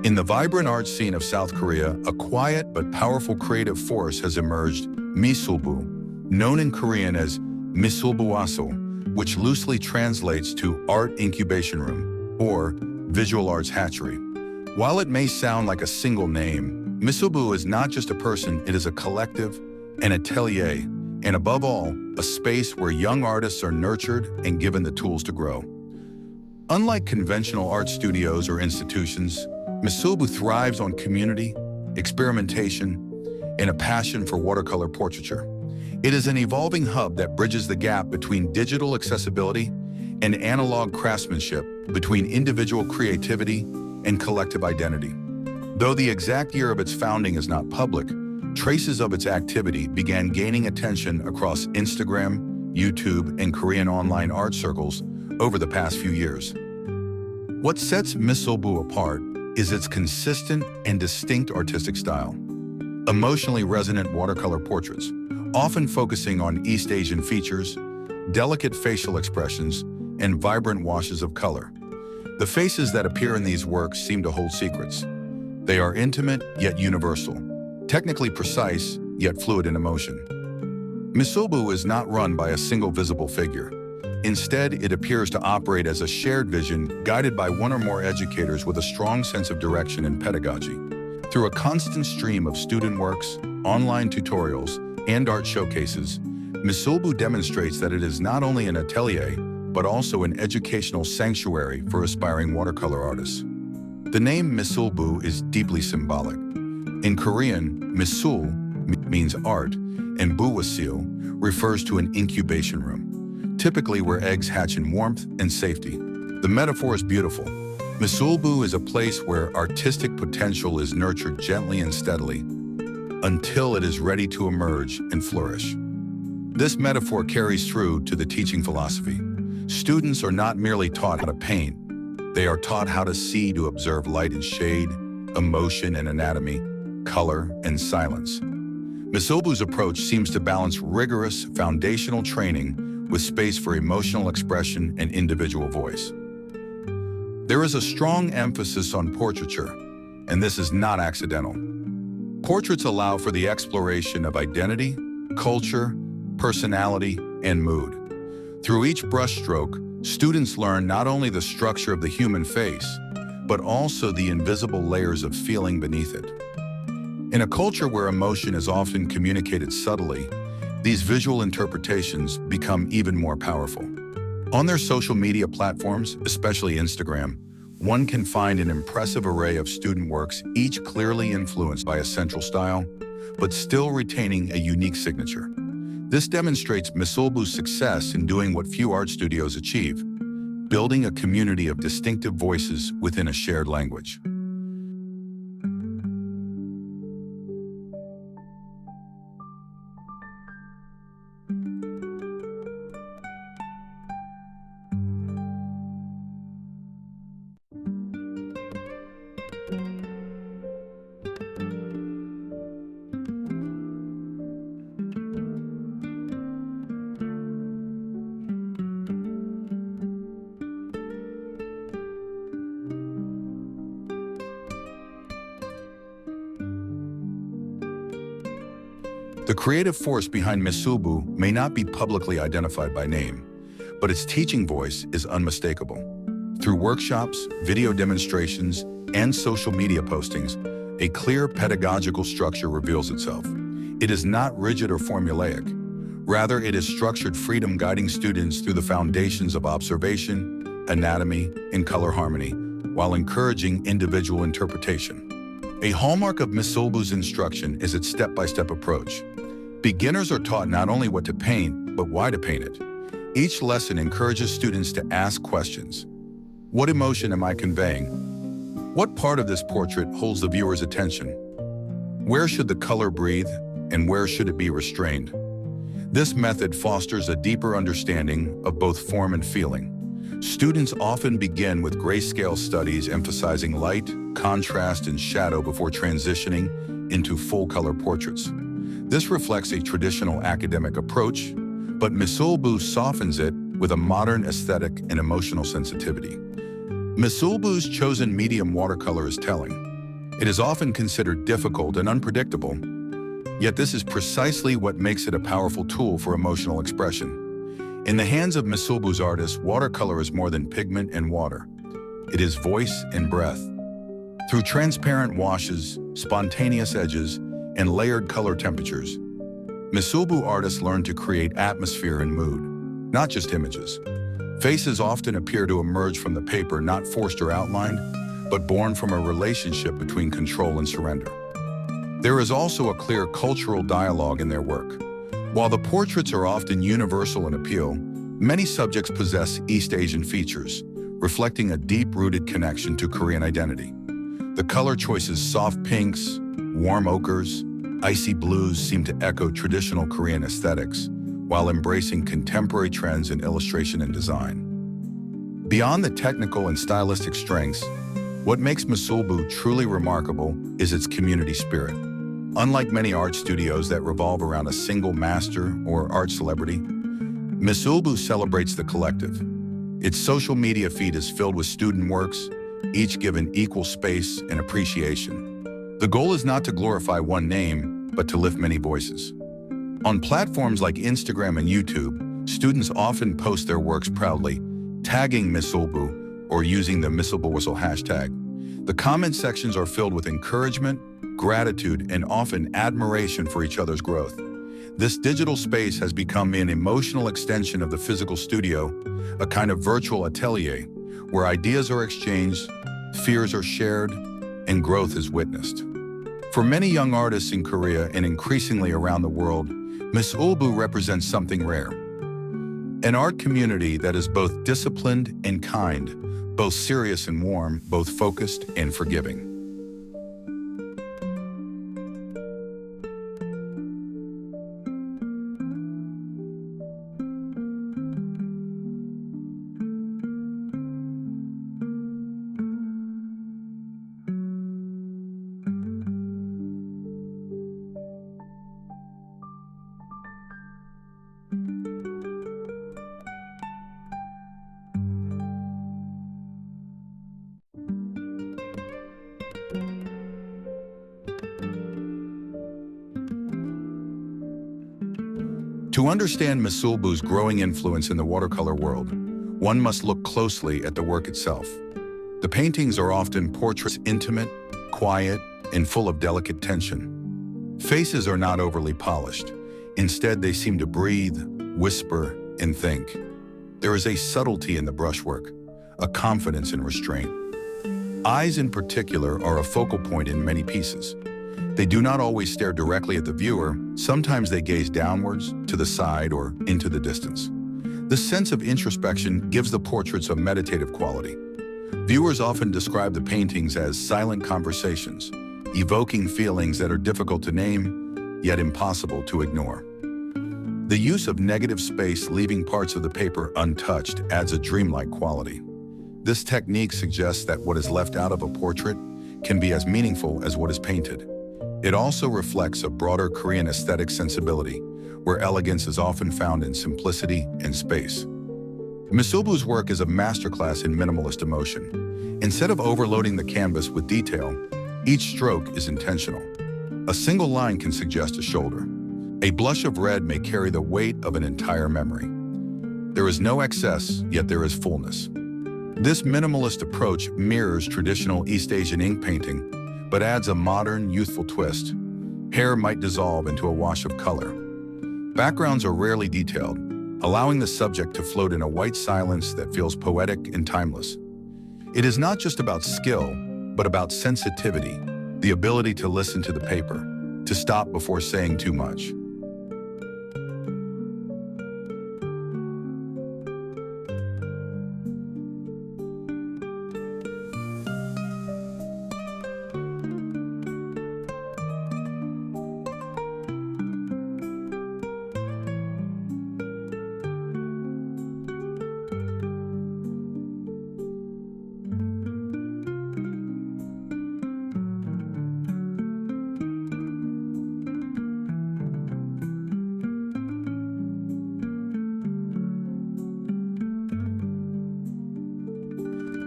In the vibrant art scene of South Korea, a quiet but powerful creative force has emerged, Misulbu, known in Korean as Misulbu Atelier, which loosely translates to art incubation room or visual arts hatchery. While it may sound like a single name, Misulbu is not just a person, it is a collective, an atelier, and above all, a space where young artists are nurtured and given the tools to grow. Unlike conventional art studios or institutions, Misulbu thrives on community, experimentation, and a passion for watercolor portraiture. It is an evolving hub that bridges the gap between digital accessibility and analog craftsmanship, between individual creativity and collective identity. Though the exact year of its founding is not public, traces of its activity began gaining attention across Instagram, YouTube, and Korean online art circles over the past few years. What sets Misulbu apart is its consistent and distinct artistic style. Emotionally resonant watercolor portraits, often focusing on East Asian features, delicate facial expressions, and vibrant washes of color. The faces that appear in these works seem to hold secrets. They are intimate yet universal, technically precise yet fluid in emotion. Misulbu is not run by a single visible figure. Instead, it appears to operate as a shared vision guided by one or more educators with a strong sense of direction and pedagogy. Through a constant stream of student works, online tutorials, and art showcases, Misulbu demonstrates that it is not only an atelier, but also an educational sanctuary for aspiring watercolor artists. The name Misulbu is deeply symbolic. In Korean, Misul means art, and buwasil refers to an incubation room, typically where eggs hatch in warmth and safety. The metaphor is beautiful. Misulbu is a place where artistic potential is nurtured gently and steadily until it is ready to emerge and flourish. This metaphor carries through to the teaching philosophy. Students are not merely taught how to paint, they are taught how to see, to observe light and shade, emotion and anatomy, color and silence. Misulbu's approach seems to balance rigorous foundational training with space for emotional expression and individual voice. There is a strong emphasis on portraiture, and this is not accidental. Portraits allow for the exploration of identity, culture, personality, and mood. Through each brushstroke, students learn not only the structure of the human face, but also the invisible layers of feeling beneath it. In a culture where emotion is often communicated subtly, these visual interpretations become even more powerful. On their social media platforms, especially Instagram, one can find an impressive array of student works, each clearly influenced by a central style, but still retaining a unique signature. This demonstrates Misulbu's success in doing what few art studios achieve, building a community of distinctive voices within a shared language. The creative force behind Misulbu may not be publicly identified by name, but its teaching voice is unmistakable. Through workshops, video demonstrations, and social media postings, a clear pedagogical structure reveals itself. It is not rigid or formulaic. Rather, it is structured freedom, guiding students through the foundations of observation, anatomy, and color harmony, while encouraging individual interpretation. A hallmark of Misulbu's instruction is its step-by-step approach. Beginners are taught not only what to paint, but why to paint it. Each lesson encourages students to ask questions. What emotion am I conveying? What part of this portrait holds the viewer's attention? Where should the color breathe, and where should it be restrained? This method fosters a deeper understanding of both form and feeling. Students often begin with grayscale studies emphasizing light, contrast, and shadow before transitioning into full-color portraits. This reflects a traditional academic approach, but Misulbu softens it with a modern aesthetic and emotional sensitivity. Misulbu's chosen medium watercolor is telling. It is often considered difficult and unpredictable, yet this is precisely what makes it a powerful tool for emotional expression. In the hands of Misulbu's artists, watercolor is more than pigment and water. It is voice and breath. Through transparent washes, spontaneous edges, and layered color temperatures, Misulbu artists learn to create atmosphere and mood, not just images. Faces often appear to emerge from the paper not forced or outlined, but born from a relationship between control and surrender. There is also a clear cultural dialogue in their work. While the portraits are often universal in appeal, many subjects possess East Asian features, reflecting a deep-rooted connection to Korean identity. The color choices, soft pinks, warm ochres, icy blues, seem to echo traditional Korean aesthetics, while embracing contemporary trends in illustration and design. Beyond the technical and stylistic strengths, what makes Misulbu truly remarkable is its community spirit. Unlike many art studios that revolve around a single master or art celebrity, Misulbu celebrates the collective. Its social media feed is filled with student works, each given equal space and appreciation. The goal is not to glorify one name, but to lift many voices. On platforms like Instagram and YouTube, students often post their works proudly, tagging Misulbu or using the Misulbu whistle hashtag. The comment sections are filled with encouragement, gratitude, and often admiration for each other's growth. This digital space has become an emotional extension of the physical studio, a kind of virtual atelier, where ideas are exchanged, fears are shared, and growth is witnessed. For many young artists in Korea and increasingly around the world, Misulbu represents something rare. An art community that is both disciplined and kind, both serious and warm, both focused and forgiving. To understand Misulbu's growing influence in the watercolor world, one must look closely at the work itself. The paintings are often portraits, intimate, quiet, and full of delicate tension. Faces are not overly polished. Instead, they seem to breathe, whisper, and think. There is a subtlety in the brushwork, a confidence and restraint. Eyes in particular are a focal point in many pieces. They do not always stare directly at the viewer. Sometimes they gaze downwards, to the side, or into the distance. This sense of introspection gives the portraits a meditative quality. Viewers often describe the paintings as silent conversations, evoking feelings that are difficult to name, yet impossible to ignore. The use of negative space, leaving parts of the paper untouched, adds a dreamlike quality. This technique suggests that what is left out of a portrait can be as meaningful as what is painted. It also reflects a broader Korean aesthetic sensibility, where elegance is often found in simplicity and space. Misulbu's work is a masterclass in minimalist emotion. Instead of overloading the canvas with detail, each stroke is intentional. A single line can suggest a shoulder. A blush of red may carry the weight of an entire memory. There is no excess, yet there is fullness. This minimalist approach mirrors traditional East Asian ink painting, but adds a modern, youthful twist. Hair might dissolve into a wash of color. Backgrounds are rarely detailed, allowing the subject to float in a white silence that feels poetic and timeless. It is not just about skill, but about sensitivity, the ability to listen to the paper, to stop before saying too much.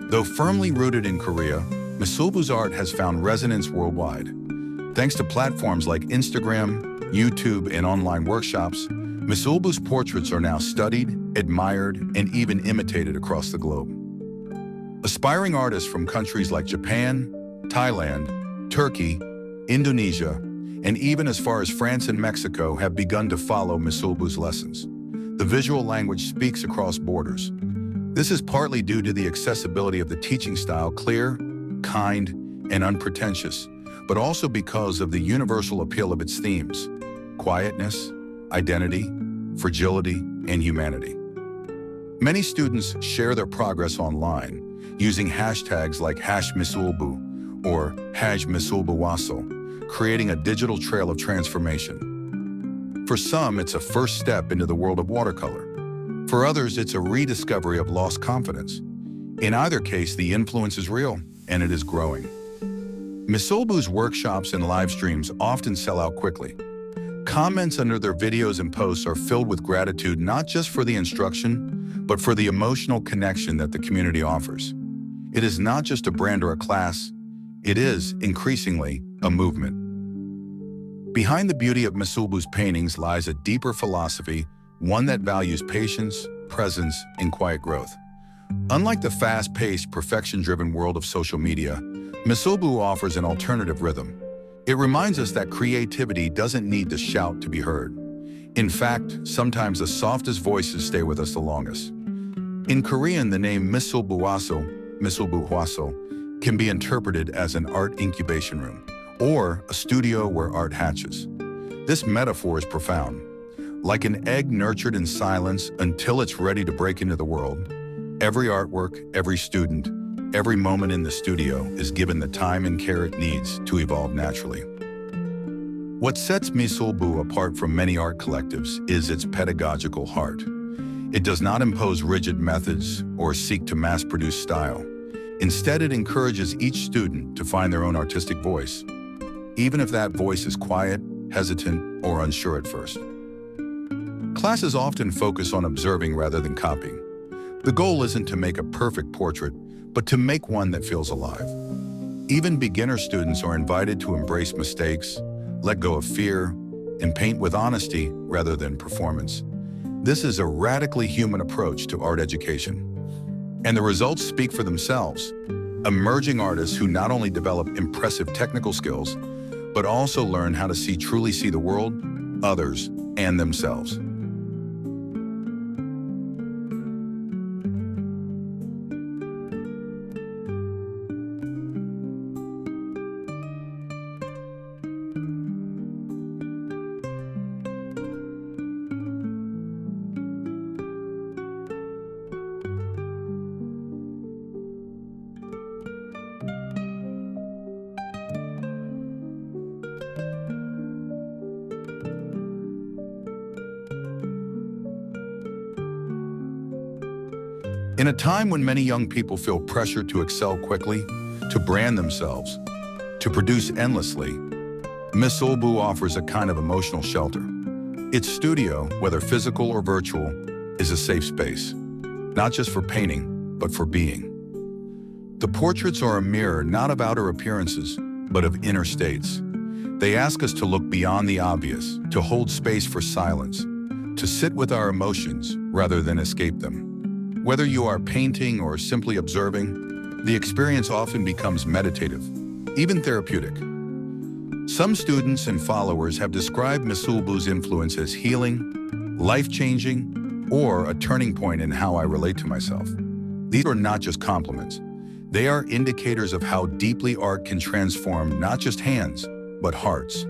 Though firmly rooted in Korea, Misulbu's art has found resonance worldwide. Thanks to platforms like Instagram, YouTube, and online workshops, Misulbu's portraits are now studied, admired, and even imitated across the globe. Aspiring artists from countries like Japan, Thailand, Turkey, Indonesia, and even as far as France and Mexico have begun to follow Misulbu's lessons. The visual language speaks across borders. This is partly due to the accessibility of the teaching style, clear, kind, and unpretentious, but also because of the universal appeal of its themes: quietness, identity, fragility, and humanity. Many students share their progress online using hashtags like #Misulbu or #Misulbuaso, creating a digital trail of transformation. For some, it's a first step into the world of watercolor. For others, it's a rediscovery of lost confidence. In either case, the influence is real, and it is growing. Misulbu's workshops and live streams often sell out quickly. Comments under their videos and posts are filled with gratitude not just for the instruction, but for the emotional connection that the community offers. It is not just a brand or a class, it is, increasingly, a movement. Behind the beauty of Misulbu's paintings lies a deeper philosophy, one that values patience, presence, and quiet growth. Unlike the fast-paced, perfection-driven world of social media, Misulbu offers an alternative rhythm. It reminds us that creativity doesn't need to shout to be heard. In fact, sometimes the softest voices stay with us the longest. In Korean, the name Misulbuaso, can be interpreted as an art incubation room, or a studio where art hatches. This metaphor is profound. Like an egg nurtured in silence until it's ready to break into the world, every artwork, every student, every moment in the studio is given the time and care it needs to evolve naturally. What sets Misulbu apart from many art collectives is its pedagogical heart. It does not impose rigid methods or seek to mass-produce style. Instead, it encourages each student to find their own artistic voice, even if that voice is quiet, hesitant, or unsure at first. Classes often focus on observing rather than copying. The goal isn't to make a perfect portrait, but to make one that feels alive. Even beginner students are invited to embrace mistakes, let go of fear, and paint with honesty rather than performance. This is a radically human approach to art education. And the results speak for themselves. Emerging artists who not only develop impressive technical skills, but also learn how to truly see the world, others, and themselves. In a time when many young people feel pressure to excel quickly, to brand themselves, to produce endlessly, Misulbu offers a kind of emotional shelter. Its studio, whether physical or virtual, is a safe space, not just for painting, but for being. The portraits are a mirror not of outer appearances, but of inner states. They ask us to look beyond the obvious, to hold space for silence, to sit with our emotions rather than escape them. Whether you are painting or simply observing, the experience often becomes meditative, even therapeutic. Some students and followers have described Misulbu's influence as healing, life-changing, or a turning point in how I relate to myself. These are not just compliments. They are indicators of how deeply art can transform not just hands, but hearts.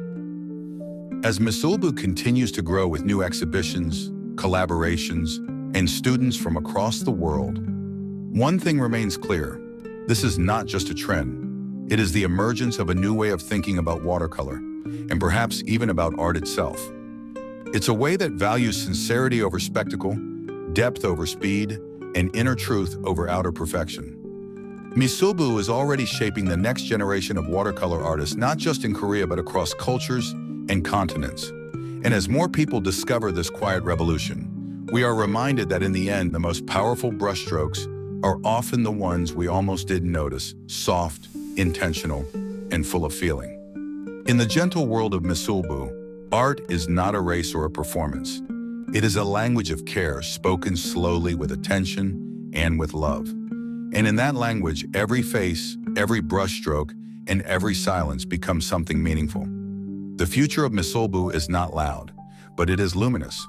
As Misulbu continues to grow with new exhibitions, collaborations, and students from across the world, one thing remains clear. This is not just a trend. It is the emergence of a new way of thinking about watercolor, and perhaps even about art itself. It's a way that values sincerity over spectacle, depth over speed, and inner truth over outer perfection. Misulbu is already shaping the next generation of watercolor artists, not just in Korea, but across cultures and continents. And as more people discover this quiet revolution, we are reminded that in the end, the most powerful brushstrokes are often the ones we almost didn't notice, soft, intentional, and full of feeling. In the gentle world of Misulbu, art is not a race or a performance. It is a language of care spoken slowly with attention and with love. And in that language, every face, every brushstroke, and every silence becomes something meaningful. The future of Misulbu is not loud, but it is luminous.